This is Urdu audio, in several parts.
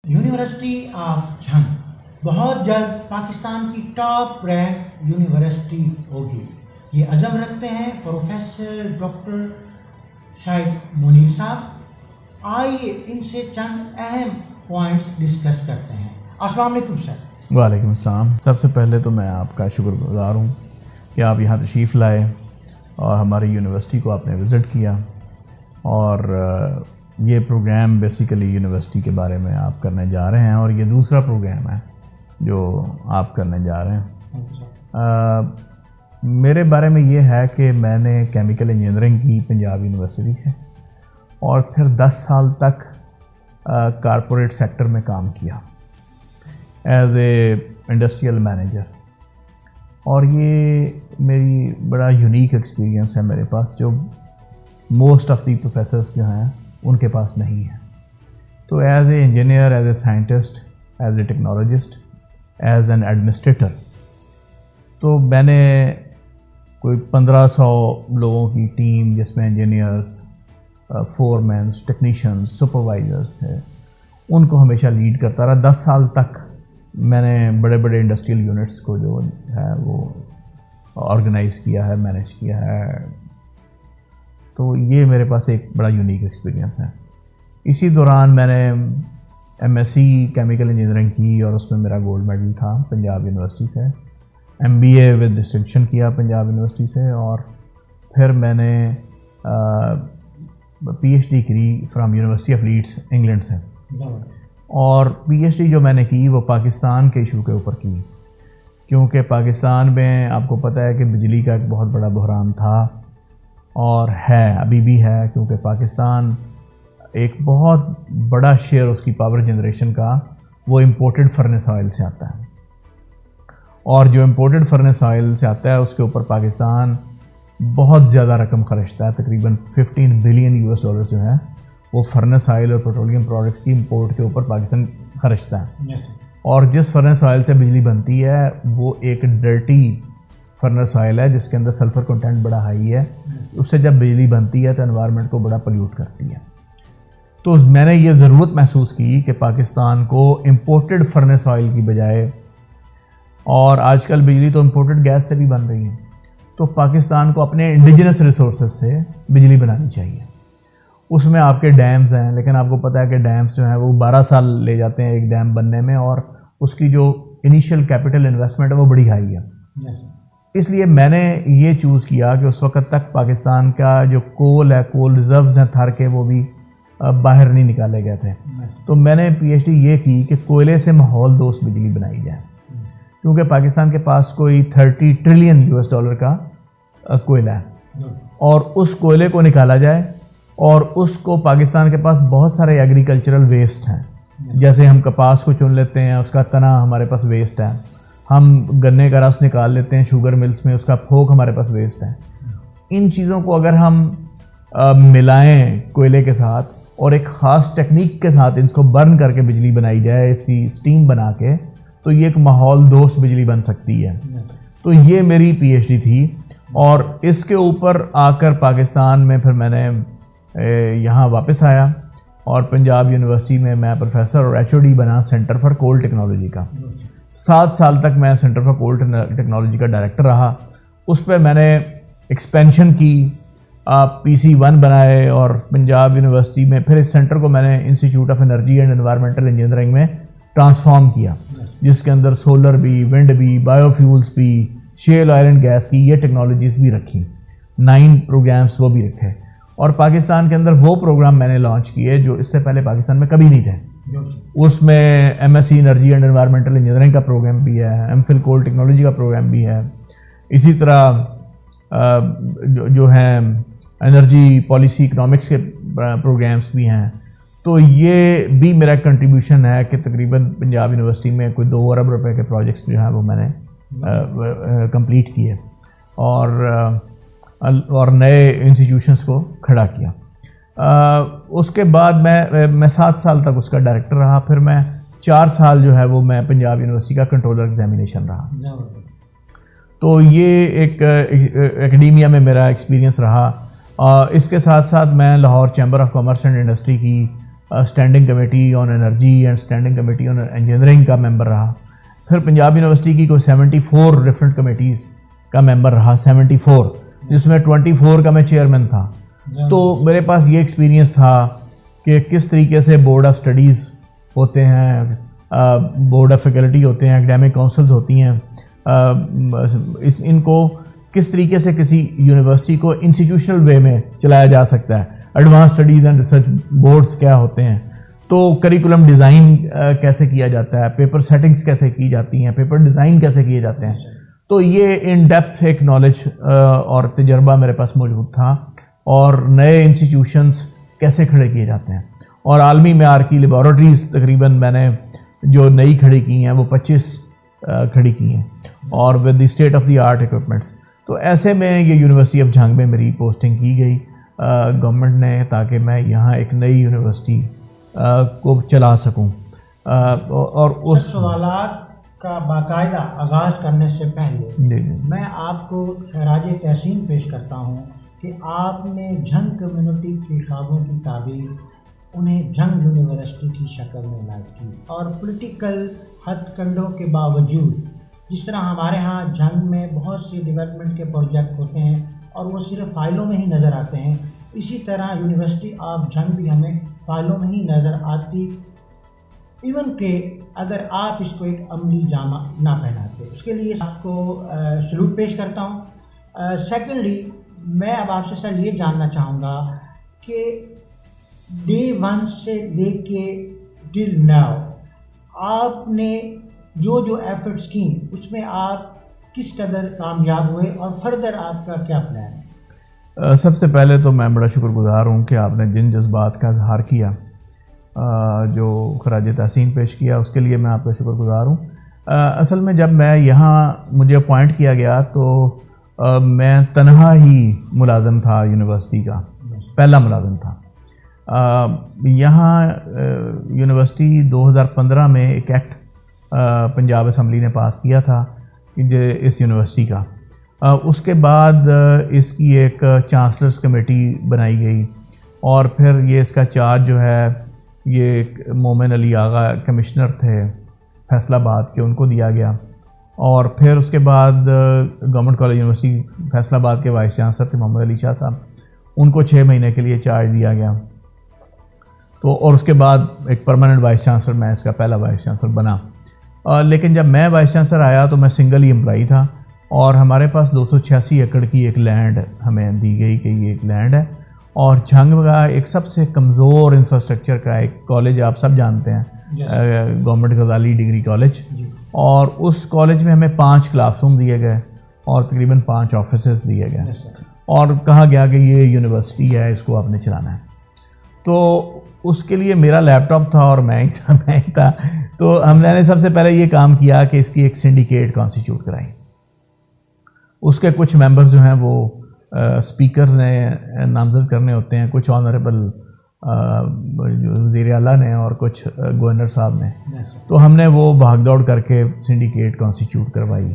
یونیورسٹی آف جھنگ بہت جلد پاکستان کی ٹاپ رینک یونیورسٹی ہوگی، یہ عزم رکھتے ہیں پروفیسر ڈاکٹر شاہد منیر صاحب۔ آئیے ان سے چند اہم پوائنٹس ڈسکس کرتے ہیں۔ السلام علیکم سر۔ وعلیکم السلام۔ سب سے پہلے تو میں آپ کا شکر گزار ہوں کہ آپ یہاں تشریف لائے اور ہماری یونیورسٹی کو آپ نے وزٹ کیا، اور یہ پروگرام بیسیکلی یونیورسٹی کے بارے میں آپ کرنے جا رہے ہیں، اور یہ دوسرا پروگرام ہے جو آپ کرنے جا رہے ہیں۔ میرے بارے میں یہ ہے کہ میں نے کیمیکل انجینئرنگ کی پنجاب یونیورسٹی سے، اور پھر 10 سال تک کارپوریٹ سیکٹر میں کام کیا ایز اے انڈسٹریل مینیجر، اور یہ میری بڑا یونیک ایکسپیرینس ہے میرے پاس، جو موسٹ آف دی پروفیسرس جو ہیں ان کے پاس نہیں ہے۔ تو as a engineer, as a scientist, as a technologist, as an administrator, تو میں نے کوئی 1500 لوگوں کی ٹیم، جس میں انجینئرس، فورمینس، ٹیکنیشینز، سپروائزرس تھے، ان کو ہمیشہ لیڈ کرتا رہا۔ 10 سال تک میں نے بڑے بڑے انڈسٹریل یونٹس کو جو ہے وہ آرگنائز کیا ہے، مینیج کیا ہے۔ تو یہ میرے پاس ایک بڑا یونیک ایکسپیرینس ہے۔ اسی دوران میں نے M S C chemical engineering کی، اور اس میں میرا گولڈ میڈل تھا پنجاب یونیورسٹی سے۔ M B A with distinction کیا پنجاب یونیورسٹی سے، اور پھر میں نے پی ایچ ڈی کی from university of Leeds England سے، اور پی ایچ ڈی جو میں نے کی وہ پاکستان کے ایشو کے اوپر کی، کیونکہ پاکستان میں آپ کو پتہ ہے کہ بجلی کا ایک بہت بڑا بحران تھا، اور ہے، ابھی بھی ہے، کیونکہ پاکستان ایک بہت بڑا شیئر اس کی پاور جنریشن کا وہ امپورٹڈ فرنس آئل سے آتا ہے، اور جو امپورٹڈ فرنس آئل سے آتا ہے اس کے اوپر پاکستان بہت زیادہ رقم خرچتا ہے، تقریباً 15 بلین US ڈالر جو ہے وہ فرنس آئل اور پیٹرولیم پروڈکٹس کی امپورٹ کے اوپر پاکستان خرچتا ہے۔ اور جس فرنس آئل سے بجلی بنتی ہے وہ ایک ڈرٹی فرنس آئل ہے، جس کے اندر سلفر کنٹینٹ بڑا ہائی ہے، اس سے جب بجلی بنتی ہے تو انوائرمنٹ کو بڑا پلیوٹ کرتی ہے۔ تو میں نے یہ ضرورت محسوس کی کہ پاکستان کو امپورٹڈ فرنس آئل کی بجائے، اور آج کل بجلی تو امپورٹڈ گیس سے بھی بن رہی ہے، تو پاکستان کو اپنے انڈیجنس ریسورسز سے بجلی بنانی چاہیے۔ اس میں آپ کے ڈیمز ہیں، لیکن آپ کو پتہ ہے کہ ڈیمز جو ہیں وہ 12 سال لے جاتے ہیں ایک ڈیم بننے میں، اور اس کی جو انیشیل کیپٹل انویسٹمنٹ ہے وہ بڑی ہائی ہے۔ اس لیے میں نے یہ چوز کیا کہ اس وقت تک پاکستان کا جو کول ہے، کول ریزروز ہیں تھر کے، وہ بھی باہر نہیں نکالے گئے تھے۔ تو میں نے پی ایچ ڈی یہ کی کہ کوئلے سے ماحول دوست بجلی بنائی جائے، کیونکہ پاکستان کے پاس کوئی 30 ٹریلین US ڈالر کا کوئلہ ہے، اور اس کوئلے کو نکالا جائے، اور اس کو پاکستان کے پاس بہت سارے ایگریکلچرل ویسٹ ہیں، جیسے ہم کپاس کو چن لیتے ہیں، اس کا تنا ہمارے پاس ویسٹ ہے، ہم گنے کا رس نکال لیتے ہیں شوگر ملز میں، اس کا پھوک ہمارے پاس ویسٹ ہے۔ ان چیزوں کو اگر ہم ملائیں کوئلے کے ساتھ، اور ایک خاص ٹیکنیک کے ساتھ ان کو برن کر کے بجلی بنائی جائے، ایسی اسٹیم بنا کے، تو یہ ایک ماحول دوست بجلی بن سکتی ہے۔ تو یہ میری پی ایچ ڈی تھی، اور اس کے اوپر آ کر پاکستان میں پھر میں نے یہاں واپس آیا، اور پنجاب یونیورسٹی میں میں پروفیسر اور ایچ او ڈی بنا سینٹر فار کول ٹیکنالوجی کا۔ 7 سال تک میں سینٹر فار کول ٹیکنالوجی کا ڈائریکٹر رہا۔ اس پہ میں نے ایکسپینشن کی، PC1 بنائے، اور پنجاب یونیورسٹی میں پھر اس سینٹر کو میں نے institute of energy and environmental engineering میں ٹرانسفارم کیا، جس کے اندر سولر بھی، ونڈ بھی، بایو فیولز بھی، شیل آئل اینڈ گیس کی یہ ٹیکنالوجیز بھی رکھی، 9 پروگرامز وہ بھی رکھے، اور پاکستان کے اندر وہ پروگرام میں نے لانچ کیے جو اس سے پہلے پاکستان میں کبھی نہیں تھے۔ اس میں M S C energy and environmental engineering کا پروگرام بھی ہے، ایم فل کول ٹیکنالوجی کا پروگرام بھی ہے، اسی طرح جو ہیں انرجی پالیسی اکنامکس کے پروگرامز بھی ہیں۔ تو یہ بھی میرا کنٹریبیوشن ہے کہ تقریباً پنجاب یونیورسٹی میں کوئی 2 ارب روپے کے پروجیکٹس جو ہیں وہ میں نے کمپلیٹ کیے، اور نئے انسٹیٹیوشنس کو کھڑا کیا۔ اس کے بعد میں 7 سال تک اس کا ڈائریکٹر رہا، پھر میں 4 سال جو ہے وہ میں پنجاب یونیورسٹی کا کنٹرولر ایگزامینیشن رہا۔ تو یہ ایک اکیڈیمیا میں میرا ایکسپیرینس رہا۔ اس کے ساتھ ساتھ میں Lahore chamber of commerce and industry کی standing committee on energy and standing committee on engineering کا ممبر رہا. پھر پنجاب یونیورسٹی کی کوئی 74 ڈفرینٹ کمیٹیز کا ممبر رہا, 74, جس میں 24 کا میں چیئرمین تھا. تو میرے پاس یہ ایکسپیرینس تھا کہ کس طریقے سے بورڈ آف اسٹڈیز ہوتے ہیں, بورڈ آف فیکلٹی ہوتے ہیں, اکیڈیمک کونسلز ہوتی ہیں, ان کو کس طریقے سے کسی یونیورسٹی کو انسٹیٹیوشنل وے میں چلایا جا سکتا ہے, advance studies and research boards کیا ہوتے ہیں, تو کریکولم ڈیزائن کیسے کیا جاتا ہے, پیپر سیٹنگز کیسے کی جاتی ہیں, پیپر ڈیزائن کیسے کیے جاتے ہیں. تو یہ ان ڈیپتھ ایک نالج اور تجربہ میرے پاس موجود تھا, اور نئے انسٹیٹیوشنز کیسے کھڑے کیے جاتے ہیں, اور عالمی معیار کی لیبارٹریز تقریباً میں نے جو نئی کھڑی کی ہیں وہ 25 کھڑی کی ہیں, اور with the state of the art equipments. تو ایسے میں یہ یونیورسٹی آف جھنگ میں میری پوسٹنگ کی گئی گورنمنٹ نے, تاکہ میں یہاں ایک نئی یونیورسٹی کو چلا سکوں. اور اس سوالات کا باقاعدہ آغاز کرنے سے پہلے میں آپ کو خراج تحسین پیش کرتا ہوں کہ آپ نے جھنگ کمیونٹی کے خوابوں کی تعبیر انہیں جھنگ یونیورسٹی کی شکل میں لاحق کی, اور پولیٹیکل ہتھ کنڈوں کے باوجود, جس طرح ہمارے ہاں جھنگ میں بہت سے ڈیولپمنٹ کے پروجیکٹ ہوتے ہیں اور وہ صرف فائلوں میں ہی نظر آتے ہیں, اسی طرح یونیورسٹی آف جھنگ بھی ہمیں فائلوں میں ہی نظر آتی, ایون کہ اگر آپ اس کو ایک عملی جامہ نہ پہناتے. اس کے لیے آپ کو سلوٹ پیش کرتا ہوں. سیکنڈلی میں اب آپ سے سر یہ جاننا چاہوں گا کہ ڈے 1 سے لے کے ٹل ناؤ آپ نے جو ایفرٹس کیں اس میں آپ کس قدر کامیاب ہوئے, اور فردر آپ کا کیا پلان ہے؟ سب سے پہلے تو میں بڑا شکر گزار ہوں کہ آپ نے جن جذبات کا اظہار کیا, جو خراج تحسین پیش کیا, اس کے لیے میں آپ کا شکر گزار ہوں. اصل میں جب میں یہاں مجھے اپوائنٹ کیا گیا تو میں تنہا ہی ملازم تھا یونیورسٹی کا, پہلا ملازم تھا. یہاں یونیورسٹی 2015 میں ایک ایکٹ پنجاب اسمبلی نے پاس کیا تھا اس یونیورسٹی کا. اس کے بعد اس کی ایک چانسلرز کمیٹی بنائی گئی, اور پھر یہ اس کا چارج جو ہے یہ مومن علی آغا کمشنر تھے فیصل آباد کے, ان کو دیا گیا. اور پھر اس کے بعد گورنمنٹ کالج یونیورسٹی فیصل آباد کے وائس چانسلر تھے محمد علی شاہ صاحب, ان کو 6 مہینے کے لیے چارج دیا گیا. تو اور اس کے بعد ایک پرماننٹ وائس چانسلر, میں اس کا پہلا وائس چانسلر بنا. لیکن جب میں وائس چانسلر آیا تو میں سنگل ہی امپلائی تھا, اور ہمارے پاس 286 ایکڑ کی ایک لینڈ ہمیں دی گئی کہ یہ ایک لینڈ ہے, اور جھنگ کا ایک سب سے کمزور انفراسٹرکچر کا ایک کالج آپ سب جانتے ہیں, گورنمنٹ غزالی ڈگری کالج, اور اس کالج میں ہمیں 5 کلاس روم دیے گئے اور تقریباً 5 آفیسز دیے گئے, اور کہا گیا کہ یہ یونیورسٹی ہے, اس کو آپ نے چلانا ہے. تو اس کے لیے میرا لیپ ٹاپ تھا اور میں ہی تھا. تو ہم نے سب سے پہلے یہ کام کیا کہ اس کی ایک سنڈیکیٹ کانسٹیٹیوٹ کرائی. اس کے کچھ ممبرز جو ہیں وہ اسپیکر نے نامزد کرنے ہوتے ہیں, کچھ آنریبل وزیر اعلیٰ نے اور کچھ گورنر صاحب نے. تو ہم نے وہ بھاگ دوڑ کر کے سنڈیکیٹ کانسٹیٹیوٹ کروائی.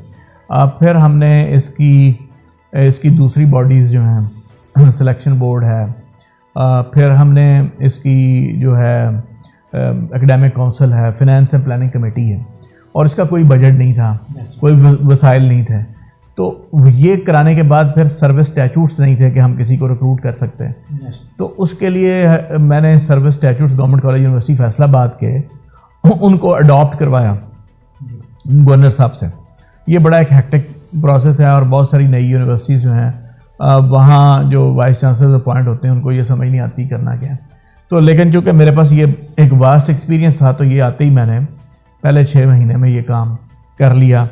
پھر ہم نے اس کی دوسری باڈیز جو ہیں, سلیکشن بورڈ ہے, پھر ہم نے اس کی جو ہے اکیڈیمک کونسل ہے, فنانس اینڈ پلاننگ کمیٹی ہے, اور اس کا کوئی بجٹ نہیں تھا, کوئی وسائل نہیں تھے. تو یہ کرانے کے بعد پھر سروس اسٹیچوٹس نہیں تھے کہ ہم کسی کو ریکروٹ کر سکتے ہیں. تو اس کے لیے میں نے service statutes government college university Faisal آباد کے ان کو اڈاپٹ کروایا گورنر صاحب سے. یہ بڑا ایک ہیکٹک پروسیس ہے, اور بہت ساری نئی یونیورسٹیز جو ہیں وہاں جو وائس چانسلر اپوائنٹ ہوتے ہیں ان کو یہ سمجھ نہیں آتی کرنا کیا ہے. تو لیکن چونکہ میرے پاس یہ ایک واسٹ ایکسپیرینس تھا, تو یہ آتے ہی میں نے پہلے 6 مہینے میں یہ کام کر لیا.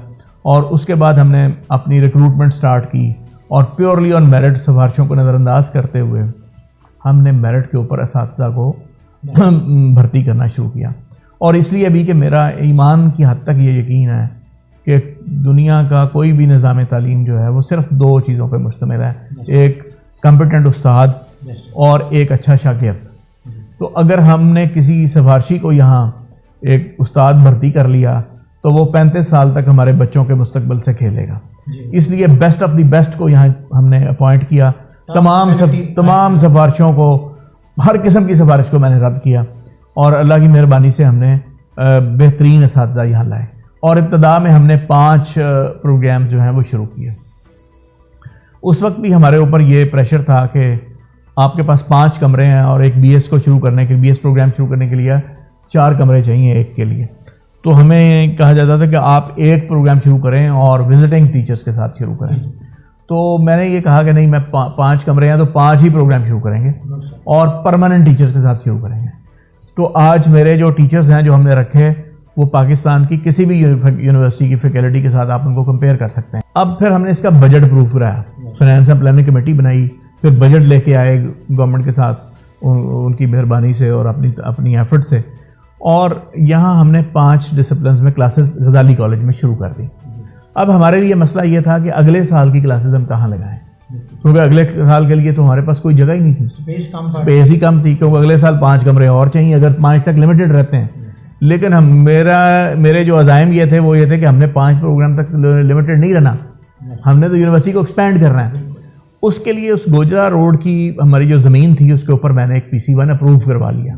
اور اس کے بعد ہم نے اپنی ریکروٹمنٹ سٹارٹ کی, اور پیورلی آن میرٹ سفارشوں کو نظر انداز کرتے ہوئے ہم نے میرٹ کے اوپر اساتذہ کو بھرتی کرنا شروع کیا. اور اس لیے بھی کہ میرا ایمان کی حد تک یہ یقین ہے کہ دنیا کا کوئی بھی نظام تعلیم جو ہے وہ صرف 2 چیزوں پہ مشتمل ہے, ایک کمپیٹنٹ استاد اور ایک اچھا شاگرد. تو اگر ہم نے کسی سفارشی کو یہاں ایک استاد بھرتی کر لیا تو وہ 35 سال تک ہمارے بچوں کے مستقبل سے کھیلے گا. اس لیے بیسٹ آف دی بیسٹ کو یہاں ہم نے اپوائنٹ کیا. تمام سفارشوں کو, ہر قسم کی سفارش کو میں نے رد کیا. اور اللہ کی مہربانی سے ہم نے بہترین اساتذہ یہاں لائے اور ابتدا میں ہم نے 5 پروگرام جو ہیں وہ شروع کیے. اس وقت بھی ہمارے اوپر یہ پریشر تھا کہ آپ کے پاس 5 کمرے ہیں اور ایک BS کو شروع کرنے کے BS پروگرام شروع کرنے کے لیے 4 کمرے چاہیے ایک کے لیے. تو ہمیں کہا جاتا تھا کہ آپ ایک پروگرام شروع کریں اور وزٹنگ ٹیچرز کے ساتھ شروع کریں. تو میں نے یہ کہا کہ نہیں، میں 5 کمرے ہیں تو 5 ہی پروگرام شروع کریں گے اور پرماننٹ ٹیچرز کے ساتھ شروع کریں گے. تو آج میرے جو ٹیچرز ہیں جو ہم نے رکھے وہ پاکستان کی کسی بھی یونیورسٹی کی فیکلٹی کے ساتھ آپ ان کو کمپیئر کر سکتے ہیں. اب پھر ہم نے اس کا بجٹ اپروو کرایا، فائنانس اینڈ پلاننگ کمیٹی بنائی، پھر بجٹ لے کے آئے گورنمنٹ کے ساتھ ان کی مہربانی سے اور اپنی ایفرٹ سے، اور یہاں ہم نے 5 ڈسپلنز میں کلاسز غزالی کالج میں شروع کر دی. اب ہمارے لیے مسئلہ یہ تھا کہ اگلے سال کی کلاسز ہم کہاں لگائیں، کیونکہ اگلے سال کے لیے تو ہمارے پاس کوئی جگہ ہی نہیں تھی، اسپیس ہی کم تھی، کیونکہ اگلے سال 5 کمرے اور چاہیے اگر 5 تک لمیٹڈ رہتے ہیں. لیکن میرے جو عزائم یہ تھے وہ یہ تھے کہ ہم نے 5 پروگرام تک لمیٹڈ نہیں رہنا، ہم نے تو یونیورسٹی کو ایکسپینڈ کرنا ہے. اس کے لیے اس گوجرا روڈ کی ہماری جو زمین تھی اس کے اوپر میں نے ایک PC1 اپروو کروا لیا.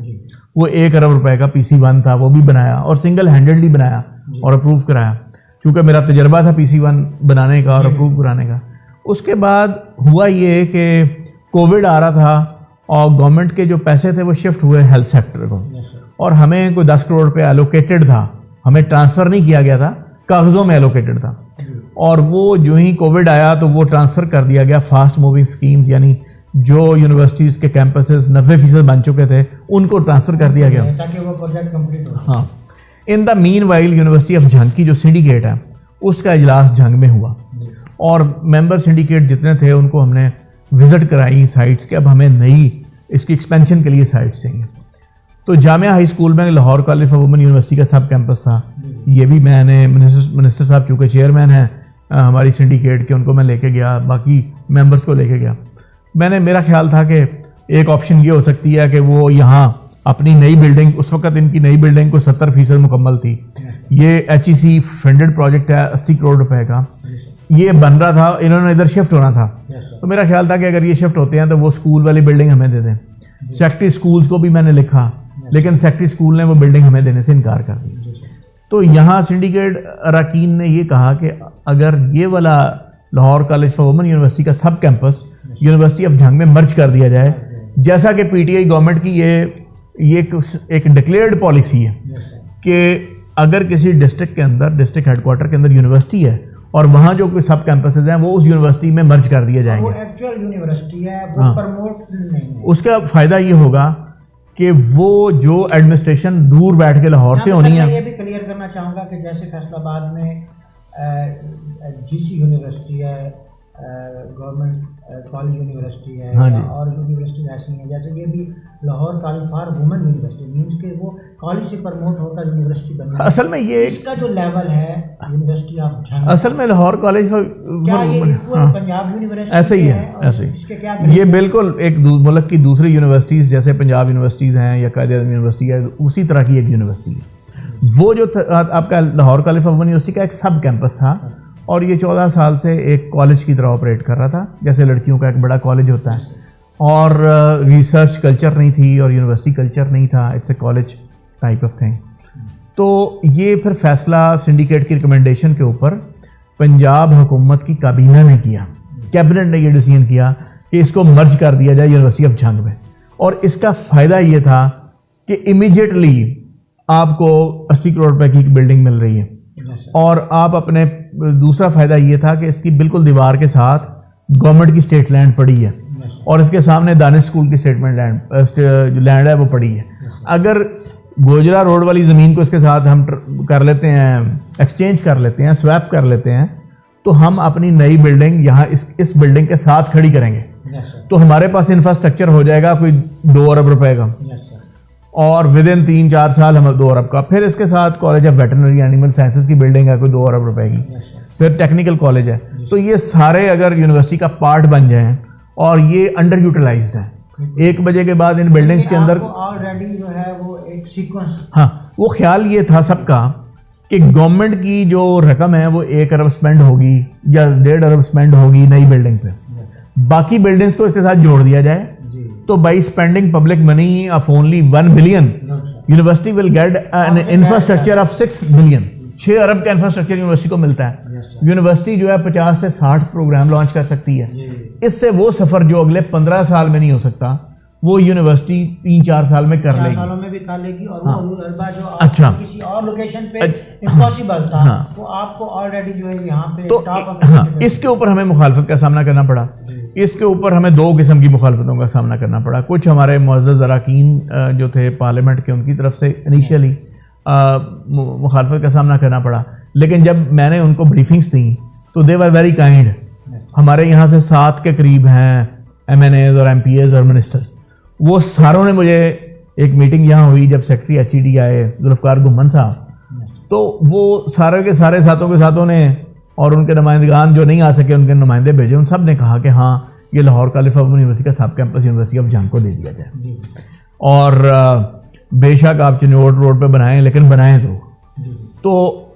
وہ 1 ارب روپے کا PC1 تھا، وہ بھی بنایا اور سنگل ہینڈڈلی بنایا اور اپروو کرایا، چونکہ میرا تجربہ تھا PC1 بنانے کا اور اپروو کرانے کا. اس کے بعد ہوا یہ کہ کووڈ آ رہا تھا اور گورنمنٹ کے جو پیسے تھے وہ شفٹ ہوئے ہیلتھ سیکٹر کو، اور ہمیں کوئی 10 کروڑ روپے ایلوکیٹڈ تھا، ہمیں ٹرانسفر نہیں کیا گیا تھا، کاغذوں میں ایلوکیٹڈ تھا. اور وہ جو ہی کووڈ آیا تو وہ ٹرانسفر کر دیا گیا فاسٹ موونگ سکیمز، یعنی جو یونیورسٹیز کے کیمپسز 90% بن چکے تھے ان کو ٹرانسفر کر دیا گیا تاکہ وہ پروجیکٹ کمپلیٹ ہو. ہاں. ان دا مین وائل یونیورسٹی آف جھنگ کی جو سنڈیکیٹ ہے اس کا اجلاس جھنگ میں ہوا، اور ممبر سنڈیکیٹ جتنے تھے ان کو ہم نے وزٹ کرائی سائٹس کہ اب ہمیں نئی اس کی ایکسپینشن کے لیے سائٹس چاہیے. تو جامعہ ہائی اسکول میں Lahore college of women university کا سب کیمپس تھا، یہ بھی میں نے منسٹر صاحب چونکہ چیئرمین ہیں ہماری سنڈیکیٹ کے، ان کو میں لے کے گیا، باقی ممبرس کو لے کے گیا. میرا خیال تھا کہ ایک آپشن یہ ہو سکتی ہے کہ وہ یہاں اپنی نئی بلڈنگ، اس وقت ان کی نئی بلڈنگ کو 70% مکمل تھی، یہ HEC فنڈڈ پروجیکٹ ہے 80 کروڑ روپے کا، یہ بن رہا تھا، انہوں نے ادھر شفٹ ہونا تھا. تو میرا خیال تھا کہ اگر یہ شفٹ ہوتے ہیں تو وہ اسکول والی بلڈنگ ہمیں دے دیں. سیکٹری اسکولس کو بھی میں نے لکھا، لیکن سیکٹری اسکول نے وہ بلڈنگ ہمیں دینے سے انکار کر دیا. تو یہاں سنڈیکیٹ اراکین نے یہ کہا کہ اگر یہ والا Lahore college for women university کا sub campus university of Jhang میں مرج کر دیا جائے، جیسا کہ PTI گورنمنٹ کی یہ ایک ڈکلیئرڈ پالیسی ہے کہ اگر کسی ڈسٹرکٹ کے اندر، ڈسٹرکٹ ہیڈ کوارٹر کے اندر یونیورسٹی ہے اور وہاں جو کوئی سب کیمپسز ہیں وہ اس یونیورسٹی میں مرج کر دیے جائیں گے. وہ ایکچوئل یونیورسٹی ہے، وہ پرموٹ نہیں ہے. اس کا فائدہ یہ ہوگا کہ وہ جو ایڈمنسٹریشن دور بیٹھ کے لاہور سے ہونی ہے. میں یہ بھی کلیئر کرنا چاہوں گا کہ جیسے فیصل آباد میں GC یونیورسٹی ہے، گورنمنٹ کالج یونیورسٹی ہے، اور یونیورسٹی ایسی ہیں، جیسے یہ بھی Lahore college for women university, means کہ وہ کالج سے پرموٹ ہو کر یونیورسٹی بنی. اصل میں یہ اس کا جو لیول ہے یونیورسٹی آف جھنگ، اصل میں لاہور کالج پنجاب یونیورسٹی ایسے ہی ہے، ایسے یہ بالکل ایک ملک کی دوسری یونیورسٹیز جیسے پنجاب یونیورسٹیز ہیں یا قائد اعظم یونیورسٹی ہے، اسی طرح کی ایک یونیورسٹی ہے. وہ جو آپ کا Lahore college of women university کا ایک سب کیمپس تھا، اور یہ 14 سال سے ایک کالج کی طرح آپریٹ کر رہا تھا، جیسے لڑکیوں کا ایک بڑا کالج ہوتا ہے. اور ریسرچ کلچر نہیں تھی اور یونیورسٹی کلچر نہیں تھا، it's a college type of thing. تو یہ پھر فیصلہ سنڈیکیٹ کی ریکمنڈیشن کے اوپر پنجاب حکومت کی کابینہ نے کیا، کیبنٹ نے یہ ڈیسیژن کیا کہ اس کو مرج کر دیا جائے یونیورسٹی آف جھنگ میں. اور اس کا فائدہ یہ تھا کہ امیجیٹلی آپ کو 80 کروڑ روپے کی ایک بلڈنگ مل رہی ہے، اور آپ اپنے دوسرا فائدہ یہ تھا کہ اس کی بالکل دیوار کے ساتھ گورنمنٹ کی اسٹیٹ لینڈ پڑی ہے، اور اس کے سامنے دانش اسکول کی اسٹیٹمنٹ لینڈ ہے وہ پڑی ہے. اگر گوجرا روڈ والی زمین کو اس کے ساتھ ہم کر لیتے ہیں، ایکسچینج کر لیتے ہیں، سویپ کر لیتے ہیں، تو ہم اپنی نئی بلڈنگ یہاں اس بلڈنگ کے ساتھ کھڑی کریں گے، تو ہمارے پاس انفراسٹرکچر ہو جائے گا کوئی 2 ارب روپے کا، اور ود ان 3-4 سال ہم 2 ارب کا. پھر اس کے ساتھ college of veterinary animal sciences کی بلڈنگ ہے کوئی 2 ارب روپے کی، پھر ٹیکنیکل کالج ہے. تو یہ سارے اگر یونیورسٹی کا پارٹ بن جائیں، اور یہ انڈر یوٹیلائزڈ ہیں، 1 بجے کے بعد ان بلڈنگز کے اندر آلریڈی جو ہے وہ ایک سیکوینس. ہاں، وہ خیال یہ تھا سب کا کہ گورنمنٹ کی جو رقم ہے وہ 1 ارب اسپینڈ ہوگی یا 1.5 ارب اسپینڈ ہوگی نئی بلڈنگ پہ، باقی بلڈنگز کو اس کے ساتھ جوڑ دیا جائے. تو by spending public money of only 1 billion university will get an infrastructure of 6 billion. 6 ارب کا انفراسٹرکچر یونیورسٹی کو ملتا ہے. یونیورسٹی جو ہے 50 سے 60 پروگرام لانچ کر سکتی ہے. اس سے وہ سفر جو اگلے 15 سال میں نہیں ہو سکتا وہ یونیورسٹی 3-4 سال میں کر لے گی. سالوں میں بھی کر لے گی. اور وہ اربا جو اچھا کسی اور لوکیشن پہ امپاسبل تھا وہ آپ کو آلریڈی جو ہے یہاں پہ. تو ہاں اس کے اوپر ہمیں مخالفت کا سامنا کرنا پڑا. اس کے اوپر ہمیں 2 قسم کی مخالفتوں کا سامنا کرنا پڑا. کچھ ہمارے معزز اراکین جو تھے پارلیمنٹ کے ان کی طرف سے انیشیلی مخالفت کا سامنا کرنا پڑا. لیکن جب میں نے ان کو بریفنگس دیں تو دے ور ویری کائنڈ. ہمارے یہاں سے 7 کے قریب ہیں MNAs اور MPAs اور منسٹرز. وہ ساروں نے مجھے ایک میٹنگ یہاں ہوئی جب سیکرٹری HED آئے ذوالفقار گھمن صاحب, تو وہ سارے کے سارے ساتھوں کے ساتھوں نے اور ان کے نمائندگان جو نہیں آ سکے ان کے نمائندے بھیجے. ان سب نے کہا کہ ہاں یہ لاہور کالج آف یونیورسٹی کا سب کیمپس یونیورسٹی آف جنگ کو دے دیا جائے. اور بے شک آپ چنوٹ روڈ پہ بنائیں لیکن بنائیں تو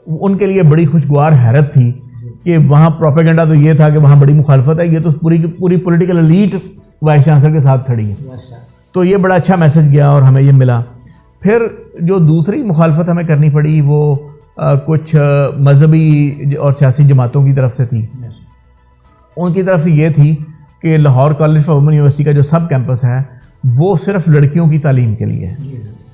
ان کے لیے بڑی خوشگوار حیرت تھی کہ وہاں پروپیگنڈا تو یہ تھا کہ وہاں بڑی مخالفت ہے, یہ تو پوری پولیٹیکل ایلیٹ وائس چانسلر کے ساتھ کھڑی ہے. تو یہ بڑا اچھا میسج گیا اور ہمیں یہ ملا. پھر جو دوسری مخالفت ہمیں کرنی پڑی وہ کچھ مذہبی اور سیاسی جماعتوں کی طرف سے تھی. ان کی طرف سے یہ تھی کہ Lahore college of women university کا جو سب کیمپس ہے وہ صرف لڑکیوں کی تعلیم کے لیے ہے.